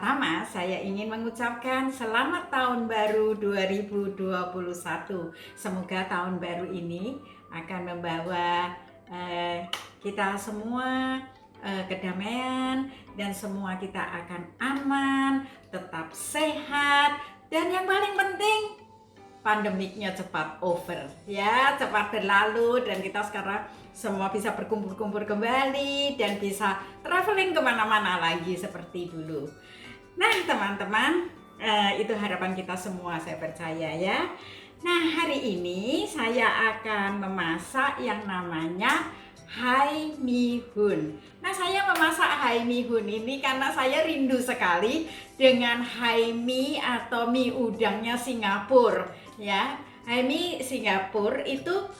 Pertama-tama saya ingin mengucapkan selamat tahun baru 2021. Semoga tahun baru ini akan membawa kita semua kedamaian dan semua kita akan aman, tetap sehat, dan yang paling penting pandemiknya cepat over ya, cepat berlalu dan kita sekarang semua bisa berkumpul-kumpul kembali dan bisa traveling kemana-mana lagi seperti dulu. Nah teman-teman, itu harapan kita semua, saya percaya ya. Nah hari ini saya akan memasak yang namanya Hai Mi Hun. Nah saya memasak Hai Mi Hun ini karena saya rindu sekali dengan Hai Mi atau mie udangnya Singapura ya. Hai Mi Singapura itu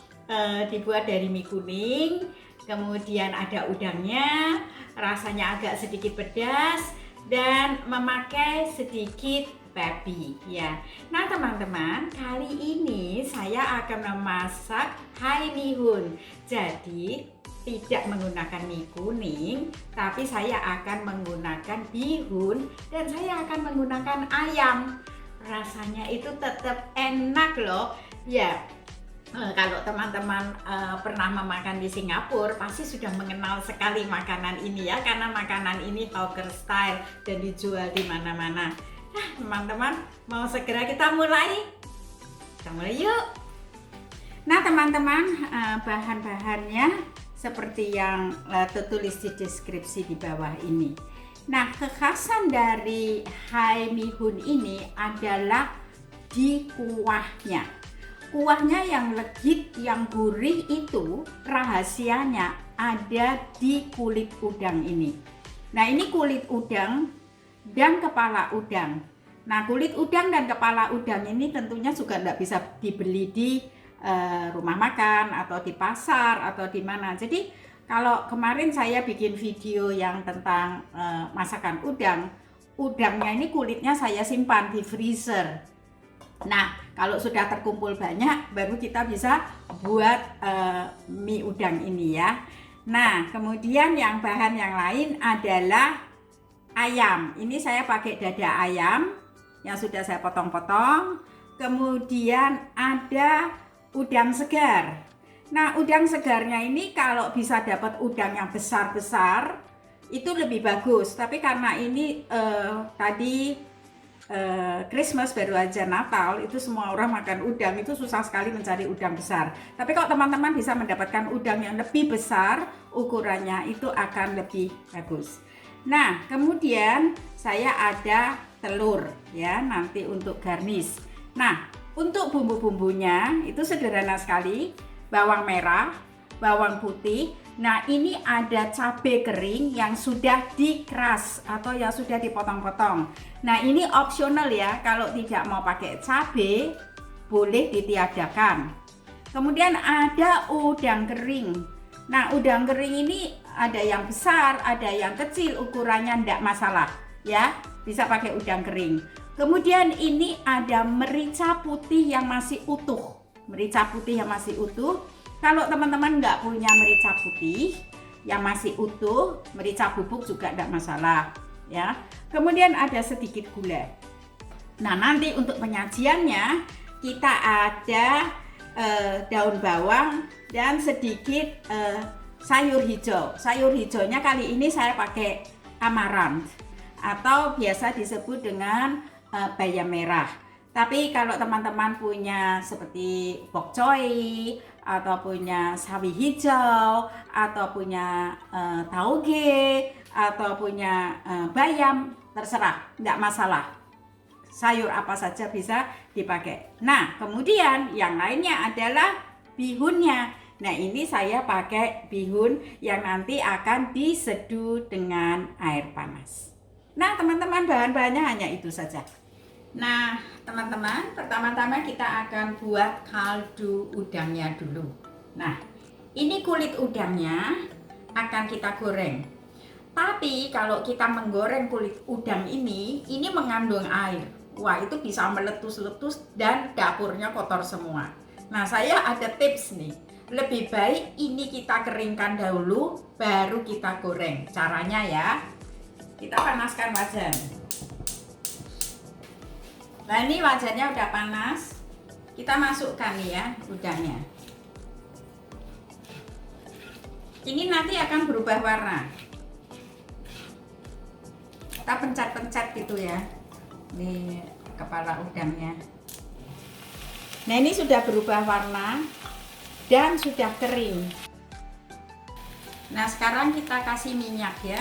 dibuat dari mie kuning, kemudian ada udangnya, rasanya agak sedikit pedas dan memakai sedikit babi ya. Nah teman-teman, kali ini saya akan memasak Hai Mi Hun. Jadi tidak menggunakan mie kuning, tapi saya akan menggunakan bihun dan saya akan menggunakan ayam. Rasanya itu tetap enak loh ya. Kalau teman-teman pernah memakan di Singapura pasti sudah mengenal sekali makanan ini ya, karena makanan ini hawker style dan dijual di mana-mana. Nah teman-teman, mau segera kita mulai? Kita mulai yuk. Nah teman-teman, bahan-bahannya seperti yang tertulis di deskripsi di bawah ini. Nah kekhasan dari Hai Mi Hun ini adalah di kuahnya. Kuahnya yang legit, yang gurih itu rahasianya ada di kulit udang ini. Nah ini kulit udang dan kepala udang. Nah kulit udang dan kepala udang ini tentunya juga tidak bisa dibeli di rumah makan atau di pasar atau di mana. Jadi kalau kemarin saya bikin video yang tentang masakan udang, udangnya ini kulitnya saya simpan di freezer. Nah, kalau sudah terkumpul banyak, baru kita bisa buat mie udang ini ya. Nah, kemudian yang bahan yang lain adalah ayam. Ini saya pakai dada ayam yang sudah saya potong-potong. Kemudian ada udang segar. Nah, udang segarnya ini kalau bisa dapat udang yang besar-besar, itu lebih bagus. Tapi karena ini tadi Christmas baru aja Natal, itu semua orang makan udang, itu susah sekali mencari udang besar. Tapi kalau teman-teman bisa mendapatkan udang yang lebih besar, ukurannya itu akan lebih bagus. Nah kemudian saya ada telur ya, nanti untuk garnish. Nah untuk bumbu-bumbunya itu sederhana sekali, bawang merah, bawang putih. Nah ini ada cabai kering yang sudah dikeras atau yang sudah dipotong-potong. Nah ini opsional ya, kalau tidak mau pakai cabai boleh ditiadakan. Kemudian ada udang kering. Nah udang kering ini ada yang besar, ada yang kecil, ukurannya tidak masalah ya, bisa pakai udang kering. Kemudian ini ada merica putih yang masih utuh. Merica putih yang masih utuh. Kalau teman-teman nggak punya merica putih yang masih utuh, merica bubuk juga tidak masalah ya. Kemudian ada sedikit gula. Nah nanti untuk penyajiannya kita ada daun bawang dan sedikit sayur hijau. Sayur hijaunya kali ini saya pakai amaranth atau biasa disebut dengan bayam merah. Tapi kalau teman-teman punya seperti bok choy atau punya sawi hijau atau punya tauge atau punya bayam, terserah, tidak masalah. Sayur apa saja bisa dipakai. Nah kemudian yang lainnya adalah bihunnya. Nah ini saya pakai bihun yang nanti akan diseduh dengan air panas. Nah teman-teman, bahan-bahannya hanya itu saja. Nah teman-teman, pertama-tama kita akan buat kaldu udangnya dulu. Nah ini kulit udangnya akan kita goreng. Tapi kalau kita menggoreng kulit udang ini mengandung air. Wah itu bisa meletus-letus dan dapurnya kotor semua. Nah saya ada tips nih, lebih baik ini kita keringkan dahulu baru kita goreng. Caranya ya, kita panaskan wajan. Nah ini wajannya udah panas, kita masukkan ya udangnya. Ini nanti akan berubah warna. Kita pencet-pencet gitu ya di kepala udangnya. Nah ini sudah berubah warna dan sudah kering. Nah sekarang kita kasih minyak ya.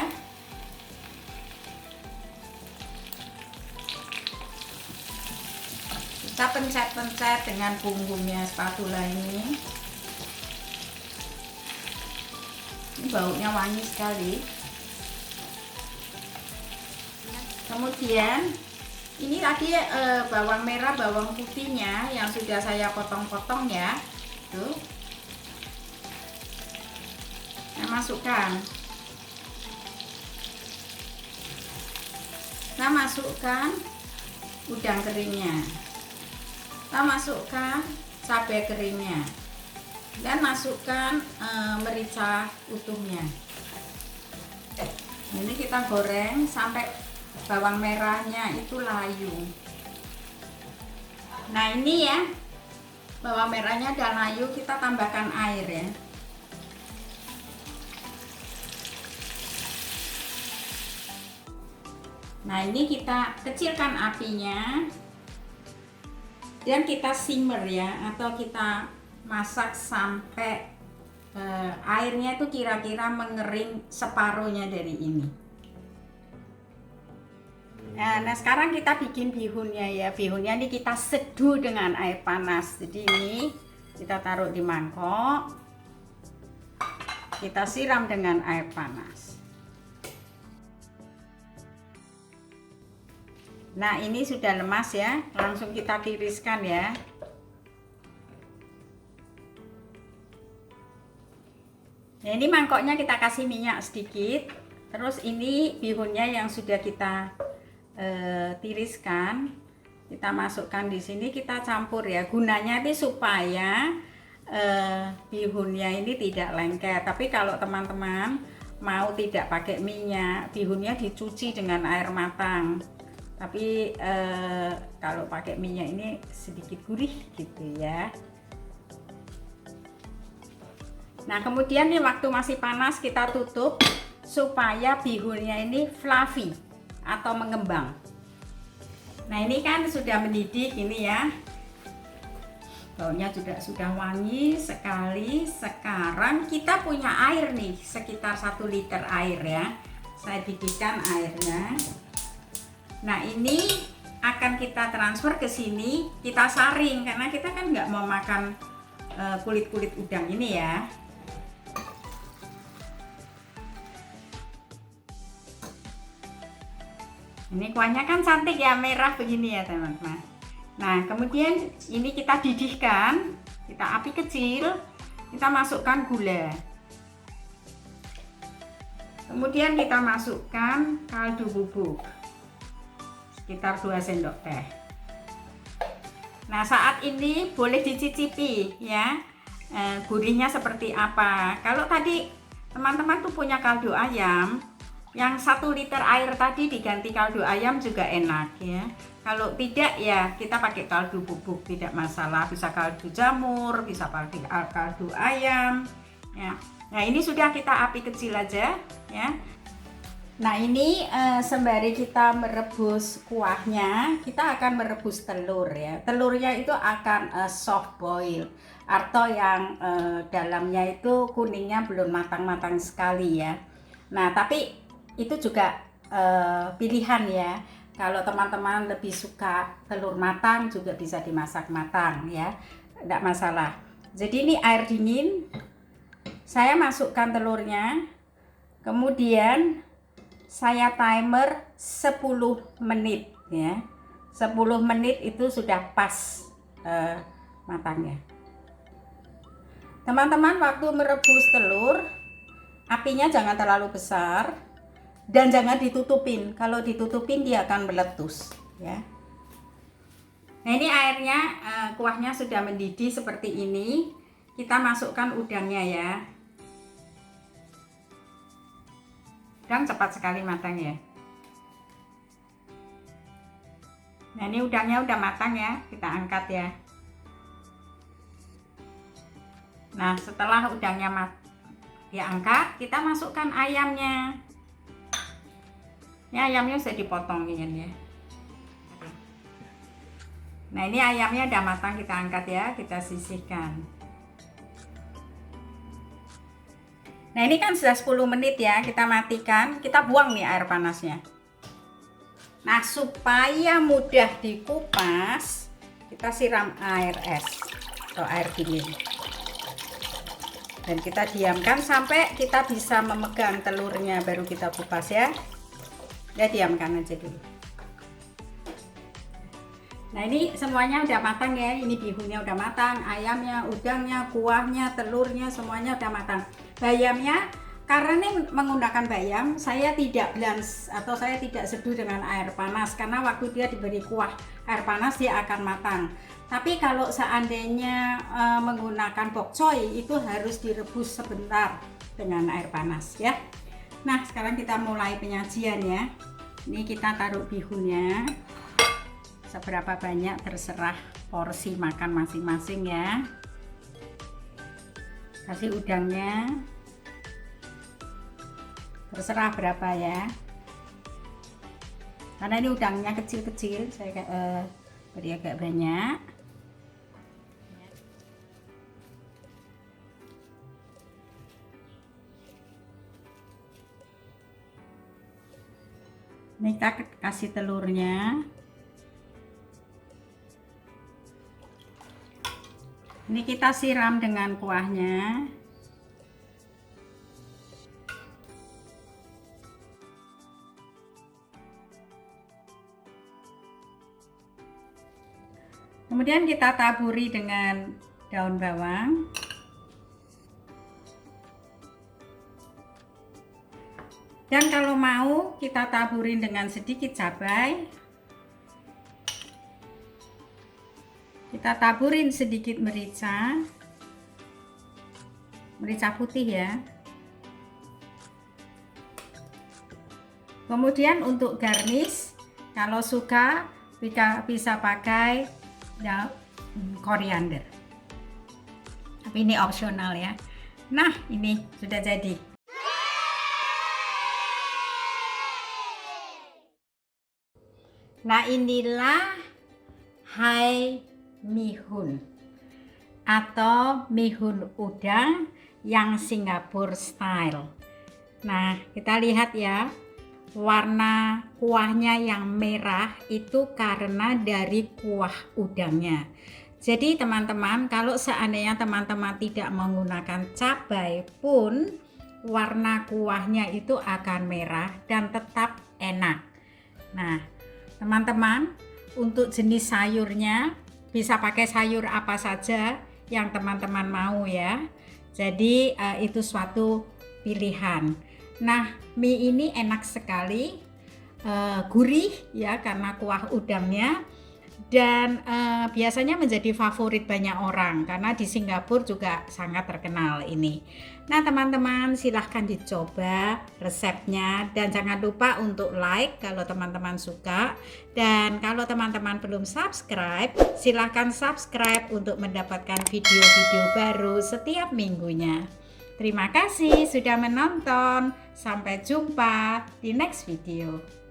Kita pencet-pencet dengan punggungnya spatula ini. Ini baunya wangi sekali. Kemudian ini tadi bawang merah, bawang putihnya yang sudah saya potong-potong ya. Tuh. Nah, masukkan. Nah, masukkan udang keringnya. Kita masukkan cabai keringnya. Dan masukkan merica utuhnya. Ini kita goreng sampai bawang merahnya itu layu. Nah ini ya, bawang merahnya udah layu, kita tambahkan air ya. Nah ini kita kecilkan apinya dan kita simmer ya, atau kita masak sampai airnya itu kira-kira mengering separuhnya dari ini. Nah sekarang kita bikin bihunnya ya. Bihunnya ini kita seduh dengan air panas. Jadi ini kita taruh di mangkok, kita siram dengan air panas. Nah ini sudah lemas ya, langsung kita tiriskan ya. Nah ini mangkoknya kita kasih minyak sedikit. Terus ini bihunnya yang sudah kita tiriskan, kita masukkan di sini, kita campur ya. Gunanya itu supaya bihunnya ini tidak lengket. Tapi kalau teman-teman mau tidak pakai minyak, bihunnya dicuci dengan air matang. Tapi kalau pakai minyak ini sedikit gurih gitu ya. Nah kemudian nih waktu masih panas kita tutup supaya bihunnya ini fluffy atau mengembang. Nah ini kan sudah mendidih ini ya, baunya juga sudah wangi sekali. Sekarang kita punya air nih sekitar 1 liter air ya, saya didihkan airnya. Nah ini akan kita transfer ke sini, kita saring karena kita kan nggak mau makan kulit-kulit udang ini ya. Ini kuahnya kan cantik ya, merah begini ya teman-teman. Nah kemudian ini kita didihkan, kita api kecil, kita masukkan gula. Kemudian kita masukkan kaldu bubuk sekitar 2 sendok teh. Nah saat ini boleh dicicipi ya, gurihnya seperti apa. Kalau tadi teman-teman tuh punya kaldu ayam, yang 1 liter air tadi diganti kaldu ayam juga enak ya. Kalau tidak ya kita pakai kaldu bubuk, tidak masalah, bisa kaldu jamur, bisa pakai kaldu ayam ya. Nah ini sudah kita api kecil aja ya. Nah ini sembari kita merebus kuahnya, kita akan merebus telur ya. Telurnya itu akan soft boil atau yang dalamnya itu kuningnya belum matang-matang sekali ya. Nah tapi itu juga pilihan ya. Kalau teman-teman lebih suka telur matang juga bisa dimasak matang ya, tidak masalah. Jadi ini air dingin, saya masukkan telurnya, kemudian saya timer 10 menit ya. 10 menit itu sudah pas matangnya. Teman-teman waktu merebus telur, apinya jangan terlalu besar dan jangan ditutupin. Kalau ditutupin dia akan meletus ya. Nah ini airnya, kuahnya sudah mendidih seperti ini. Kita masukkan udangnya ya. Udang cepat sekali matang ya. Nah, ini udangnya udah matang ya, kita angkat ya. Nah, setelah udangnya diangkat, kita masukkan ayamnya. Ini ayamnya sudah dipotongin ya. Nah, ini ayamnya udah matang, kita angkat ya, kita sisihkan. Nah, ini kan sudah 10 menit ya, kita matikan, kita buang nih air panasnya. Nah, supaya mudah dikupas, kita siram air es atau air dingin. Dan kita diamkan sampai kita bisa memegang telurnya, baru kita kupas ya. Ya, diamkan aja dulu. Nah, ini semuanya udah matang ya, ini bihunnya udah matang, ayamnya, udangnya, kuahnya, telurnya, semuanya udah matang. Bayamnya, karena ini menggunakan bayam, saya tidak blans atau saya tidak seduh dengan air panas, karena waktu dia diberi kuah air panas dia akan matang. Tapi kalau seandainya menggunakan bok choy, itu harus direbus sebentar dengan air panas ya. Nah, sekarang kita mulai penyajian ya. Ini kita taruh bihunnya. Seberapa banyak terserah porsi makan masing-masing ya. Kasih udangnya, terserah berapa ya, karena ini udangnya kecil-kecil, saya beri agak banyak. Ini kita kasih telurnya. Ini kita siram dengan kuahnya. Kemudian kita taburi dengan daun bawang. Dan kalau mau kita taburin dengan sedikit cabai. Kita taburin sedikit merica putih ya. Kemudian untuk garnish, kalau suka bisa pakai koriander. Tapi ini opsional ya. Nah, ini sudah jadi. Nah, inilah hai mihun atau mihun udang yang Singapore style. Nah, kita lihat ya, warna kuahnya yang merah itu karena dari kuah udangnya. Jadi teman-teman, kalau seandainya teman-teman tidak menggunakan cabai pun warna kuahnya itu akan merah dan tetap enak. Nah, teman-teman, untuk jenis sayurnya bisa pakai sayur apa saja yang teman-teman mau ya. Jadi itu suatu pilihan. Nah, mie ini enak sekali, gurih ya karena kuah udangnya, dan biasanya menjadi favorit banyak orang karena di Singapura juga sangat terkenal ini. Nah, teman-teman silahkan dicoba resepnya dan jangan lupa untuk like kalau teman-teman suka, dan kalau teman-teman belum subscribe silahkan subscribe untuk mendapatkan video-video baru setiap minggunya. Terima kasih sudah menonton, sampai jumpa di next video.